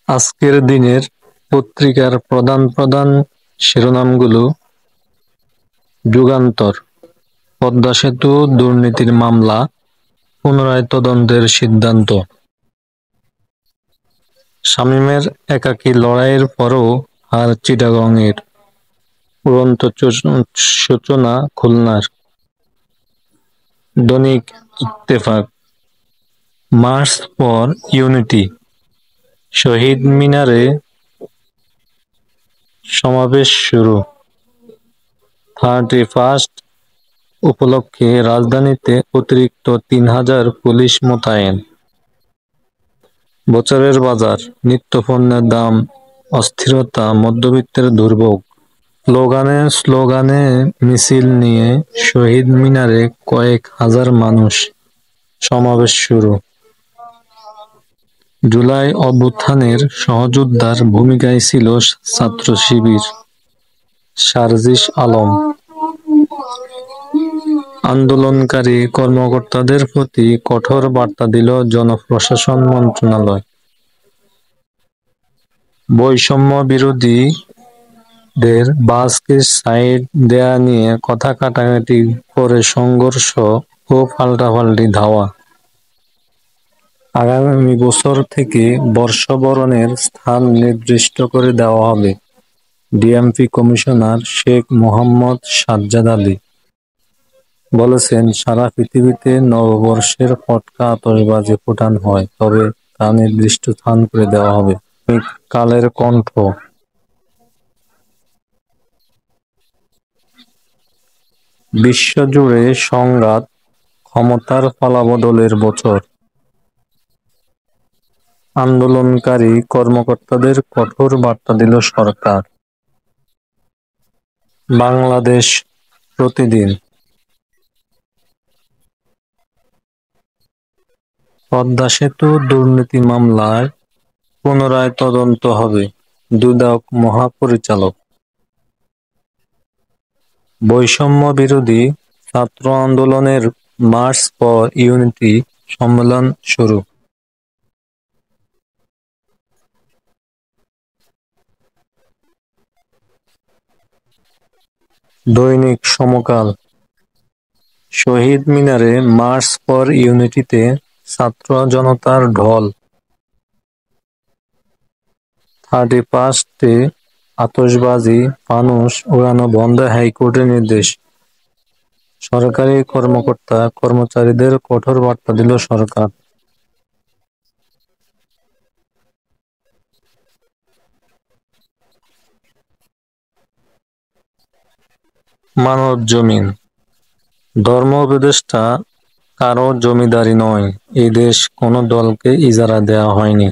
আজকের দিনের পত্রিকার প্রধান প্রধান শিরোনামগুলো: যুগান্তর, পদ্মা সেতু দুর্নীতির মামলা পুনরায় তদন্তের সিদ্ধান্ত, শামীমের একাকী লড়াইয়ের পরও হার চিটাগংয়ের, উড়ন্ত সূচনা খুলনার। দৈনিক ইত্তেফাক, মার্চ ফর ইউনিটি, শহীদ মিনারে সমাবেশ শুরু। 31st উপলক্ষে রাজধানীতে অতিরিক্ত ৩,০০০ পুলিশ মোতায়েন। বছরের বাজার, নিত্যপণ্যের দাম, অস্থিরতা, মধ্যবিত্তের দুর্ভোগ। স্লোগানে মিছিল নিয়ে শহীদ মিনারে কয়েক হাজার মানুষ, সমাবেশ শুরু। জুলাই অভ্যুত্থানের সহযোদ্ধার ভূমিকায় ছিল ছাত্র শিবির, সার্জিস আলম। আন্দোলনকারী কর্মকর্তাদের প্রতি কঠোর বার্তা দিল জনপ্রশাসন মন্ত্রণালয়। বৈষম্য বিরোধীদের বাসকে সাইড দেয়া নিয়ে কথা কাটাকাটি পরে সংঘর্ষ ও পাল্টাপাল্টি ধাওয়া। আগামী বছর থেকে বর্ষবরণের স্থান নির্দিষ্ট করে দেওয়া হবে, ডিএমপি কমিশনার শেখ মোহাম্মদ সাজ্জাদ আলী বলেছেন, সারা পৃথিবীতে নববর্ষের পটকা আতশবাজি ফোটানো হয়, তবে তা নির্দিষ্ট স্থান করে দেওয়া হবে। কালের কণ্ঠ, বিশ্বজুড়ে সংঘাত, ক্ষমতার পালাবদলের বছর। আন্দোলনকারী কর্মকর্তাদের কঠোর বার্তা দিল সরকার। বাংলাদেশ প্রতিদিন, পদ্মা সেতু দুর্নীতি মামলায় পুনরায় তদন্ত হবে, দুদক মহাপরিচালক। বৈষম্য বিরোধী ছাত্র আন্দোলনের মার্চ ফর ইউনিটি সম্মেলন শুরু। দৈনিক সমকাল, শহীদ মিনারে মার্চ ফর ইউনিটিতে ছাত্র জনতার ঢল। 31স্টে আতশবাজি, ফানুস উড়ানো বন্ধ, হাইকোর্টের নির্দেশ। সরকারি কর্মকর্তা কর্মচারীদের কঠোর বার্তা দিল সরকার। মানব জমিন, ধর্ম উপদেষ্টা কারো জমিদারি নয়, এই দেশ কোনো দলকে ইজারা দেওয়া হয়নি।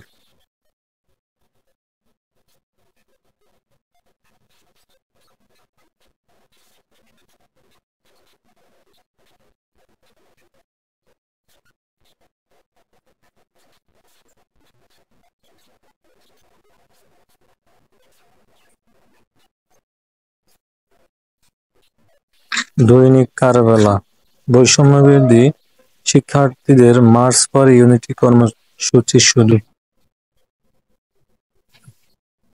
দৈনিক কারবেলা, বৈষম্যবিরোধী শিক্ষার্থীদের মার্চ ফর ইউনিটি কর্মসূচি শুরু।